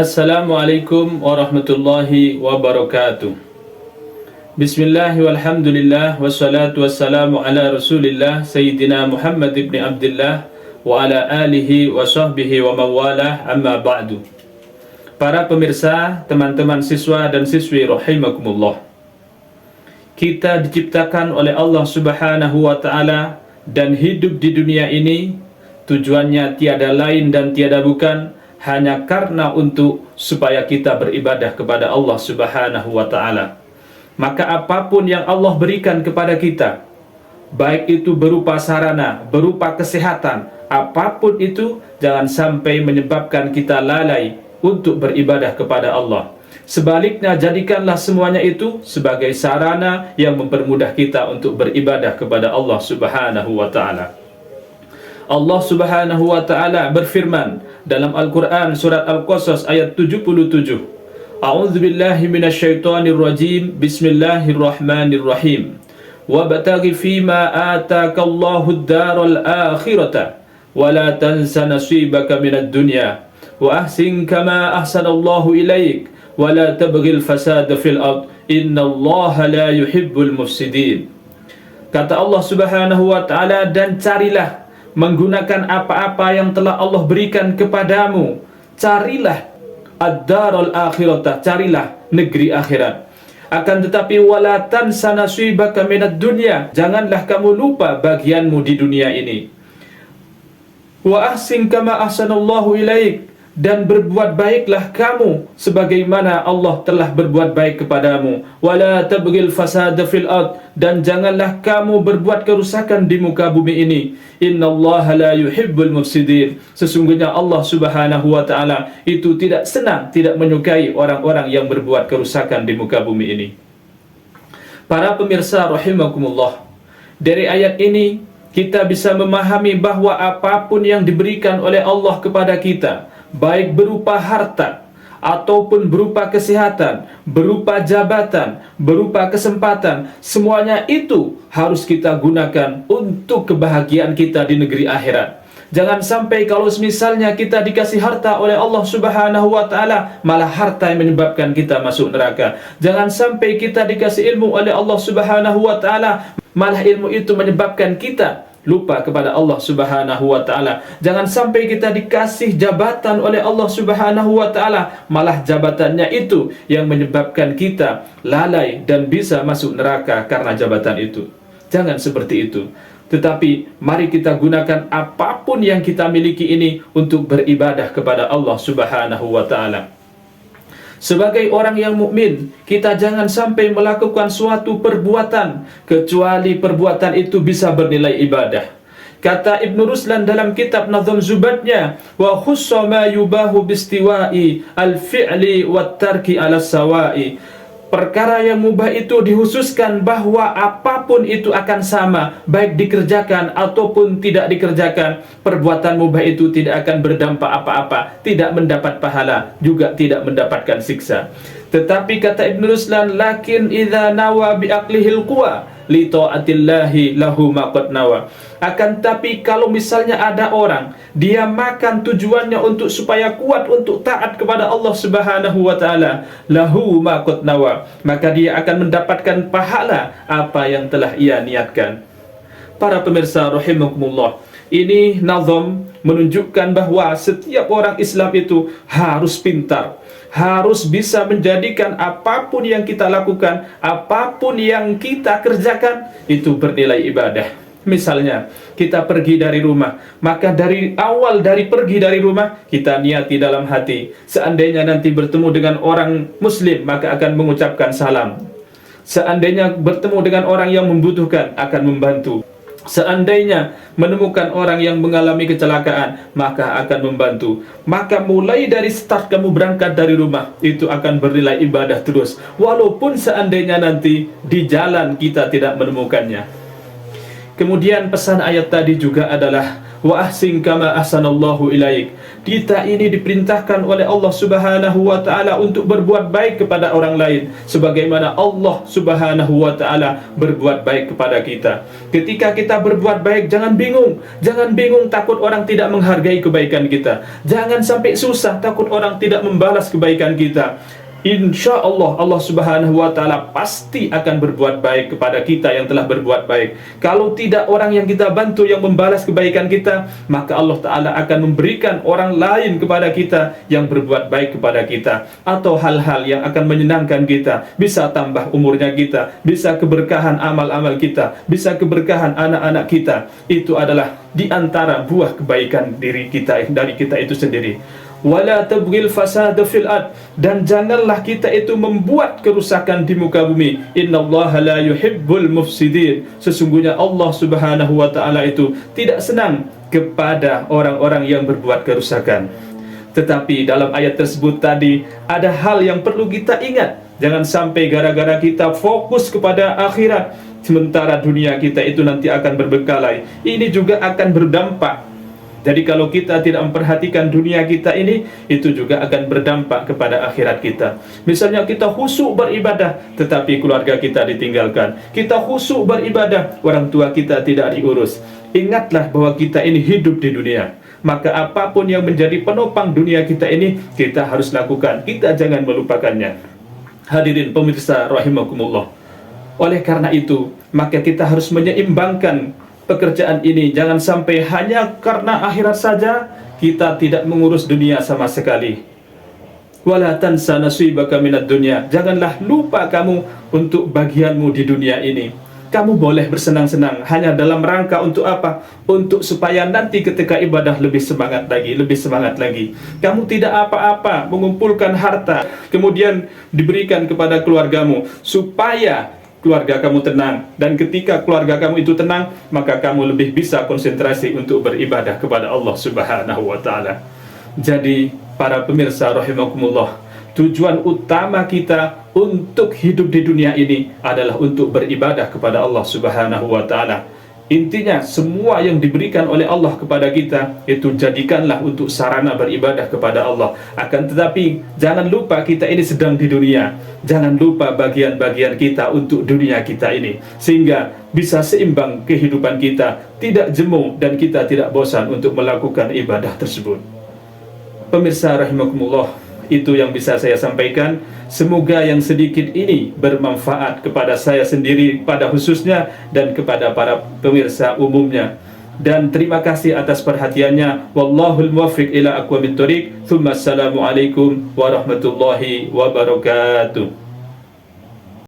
Assalamualaikum warahmatullahi wabarakatuh. Bismillah walhamdulillah wassalatu wassalamu ala rasulillah Sayyidina Muhammad ibn Abdullah wa ala alihi wa sahbihi wa mawalah, amma ba'du. Para pemirsa, teman-teman siswa dan siswi rahimakumullah, kita diciptakan oleh Allah subhanahu wa ta'ala dan hidup di dunia ini tujuannya tiada lain dan tiada bukan hanya karena supaya kita beribadah kepada Allah subhanahu wa ta'ala. Maka apapun yang Allah berikan kepada kita, baik itu berupa sarana, berupa kesehatan, apapun itu, jangan sampai menyebabkan kita lalai untuk beribadah kepada Allah. Sebaliknya, jadikanlah semuanya itu sebagai sarana yang mempermudah kita untuk beribadah kepada Allah subhanahu wa ta'ala. Allah subhanahu wa ta'ala berfirman dalam Al-Quran surat Al-Qasas ayat 77. A'udzubillahi minasyaitonir rajim. Bismillahirrahmanirrahim. Wabtaghi fima atakallahu ad-daral akhirata wa la tansa nasibaka minad dunya wa ahsin kama ahsanallahu ilaik wa la tabghil fasada fil ard innallaha la yuhibbul mufsidin. Kata Allah subhanahu wa ta'ala, dan carilah menggunakan apa-apa yang telah Allah berikan kepadamu. Carilah ad-daral akhirata, carilah negeri akhirat. Akan tetapi wala tansa nasibaka minad dunya, janganlah kamu lupa bagianmu di dunia ini. Wa ahsin kama ahsanallahu ilaik, dan berbuat baiklah kamu sebagaimana Allah telah berbuat baik kepadamu. Wala tabghil fasada fil ard, dan janganlah kamu berbuat kerusakan di muka bumi ini. Innallaha la yuhibbul mufsidin, sesungguhnya Allah subhanahu wa ta'ala itu tidak senang, tidak menyukai orang-orang yang berbuat kerusakan di muka bumi ini. Para pemirsa rahimakumullah, dari ayat ini kita bisa memahami bahwa apapun yang diberikan oleh Allah kepada kita, baik berupa harta ataupun berupa kesehatan, berupa jabatan, berupa kesempatan, semuanya itu harus kita gunakan untuk kebahagiaan kita di negeri akhirat. Jangan sampai kalau misalnya kita dikasih harta oleh Allah subhanahu wa ta'ala, malah harta yang menyebabkan kita masuk neraka. Jangan sampai kita dikasih ilmu oleh Allah subhanahu wa ta'ala, malah ilmu itu menyebabkan kita lupa kepada Allah subhanahu wa ta'ala. Jangan sampai kita dikasih jabatan oleh Allah subhanahu wa ta'ala, malah jabatannya itu yang menyebabkan kita lalai dan bisa masuk neraka karena jabatan itu. Jangan seperti itu. Tetapi mari kita gunakan apapun yang kita miliki ini untuk beribadah kepada Allah subhanahu wa ta'ala. Sebagai orang yang mukmin, kita jangan sampai melakukan suatu perbuatan kecuali perbuatan itu bisa bernilai ibadah. Kata Ibn Ruslan dalam kitab Nazm Zubatnya, wa khussa ma yubahu bistiwa'i al-fi'li wat tarki ala sawa'i. Perkara yang mubah itu dihususkan bahwa apapun itu akan sama, baik dikerjakan ataupun tidak dikerjakan. Perbuatan mubah itu tidak akan berdampak apa-apa, tidak mendapat pahala, juga tidak mendapatkan siksa. Tetapi kata Ibn Ruslan, lakin idza nawa bi aqlihil quwa li ta'atillahi lahu ma qad nawa. Akan tapi kalau misalnya ada orang, dia makan tujuannya untuk supaya kuat untuk taat kepada Allah subhanahu wa ta'ala, lahu ma qad nawa, maka dia akan mendapatkan pahala apa yang telah ia niatkan. Para pemirsa rahimakumullah, ini nazam menunjukkan bahwa setiap orang Islam itu harus pintar, harus bisa menjadikan apapun yang kita lakukan, apapun yang kita kerjakan itu bernilai ibadah. Misalnya kita pergi dari rumah, maka dari awal dari pergi dari rumah kita niati dalam hati, seandainya nanti bertemu dengan orang muslim maka akan mengucapkan salam. Seandainya bertemu dengan orang yang membutuhkan akan membantu. Seandainya menemukan orang yang mengalami kecelakaan maka akan membantu. Maka mulai dari start kamu berangkat dari rumah itu akan bernilai ibadah terus, walaupun seandainya nanti di jalan kita tidak menemukannya. Kemudian pesan ayat tadi juga adalah wa ahsin kama ahsanallahu ilaik. Kita ini diperintahkan oleh Allah Subhanahu wa taala untuk berbuat baik kepada orang lain sebagaimana Allah Subhanahu wa taala berbuat baik kepada kita. Ketika kita berbuat baik, jangan bingung. Jangan bingung takut orang tidak menghargai kebaikan kita. Jangan sampai susah takut orang tidak membalas kebaikan kita. Insya Allah, Allah Subhanahu wa taala pasti akan berbuat baik kepada kita yang telah berbuat baik. Kalau tidak orang yang kita bantu yang membalas kebaikan kita, maka Allah taala akan memberikan orang lain kepada kita yang berbuat baik kepada kita, atau hal-hal yang akan menyenangkan kita. Bisa tambah umurnya kita, bisa keberkahan amal-amal kita, bisa keberkahan anak-anak kita. Itu adalah di antara buah kebaikan diri kita, dari kita itu sendiri. Wala tabghil fasada fil ard, dan janganlah kita itu membuat kerusakan di muka bumi. Innallaha la yuhibbul mufsidin. Sesungguhnya Allah Subhanahu wa taala itu tidak senang kepada orang-orang yang berbuat kerusakan. Tetapi dalam ayat tersebut tadi ada hal yang perlu kita ingat. Jangan sampai gara-gara kita fokus kepada akhirat, sementara dunia kita itu nanti akan berbengkalai. Ini juga akan berdampak. Jadi kalau kita tidak memperhatikan dunia kita ini, itu juga akan berdampak kepada akhirat kita. Misalnya kita khusyuk beribadah, tetapi keluarga kita ditinggalkan. Kita khusyuk beribadah, orang tua kita tidak diurus. Ingatlah bahwa kita ini hidup di dunia. Maka apapun yang menjadi penopang dunia kita ini, kita harus lakukan. Kita jangan melupakannya. Hadirin pemirsa rahimakumullah. Oleh karena itu, maka kita harus menyeimbangkan pekerjaan ini. Jangan sampai hanya karena akhirat saja kita tidak mengurus dunia sama sekali. Wala tansa nasibaka minad dunya. Janganlah lupa kamu untuk bagianmu di dunia ini. Kamu boleh bersenang-senang hanya dalam rangka untuk apa? Untuk supaya nanti ketika ibadah lebih semangat lagi, lebih semangat lagi. Kamu tidak apa-apa mengumpulkan harta kemudian diberikan kepada keluargamu supaya keluarga kamu tenang, dan ketika keluarga kamu itu tenang, maka kamu lebih bisa konsentrasi untuk beribadah kepada Allah Subhanahu wa taala. Jadi para pemirsa rahimakumullah, tujuan utama kita untuk hidup di dunia ini adalah untuk beribadah kepada Allah Subhanahu wa taala. Intinya semua yang diberikan oleh Allah kepada kita itu jadikanlah untuk sarana beribadah kepada Allah. Akan tetapi jangan lupa kita ini sedang di dunia. Jangan lupa bagian-bagian kita untuk dunia kita ini, sehingga bisa seimbang kehidupan kita, tidak jemu dan kita tidak bosan untuk melakukan ibadah tersebut. Pemirsa rahimakumullah, itu yang bisa saya sampaikan. Semoga yang sedikit ini bermanfaat kepada saya sendiri pada khususnya dan kepada para pemirsa umumnya. Dan terima kasih atas perhatiannya. Wallahul muwaffiq ila aqwamit thoriq. Tsumma assalamu alaikum warahmatullahi wabarakatuh.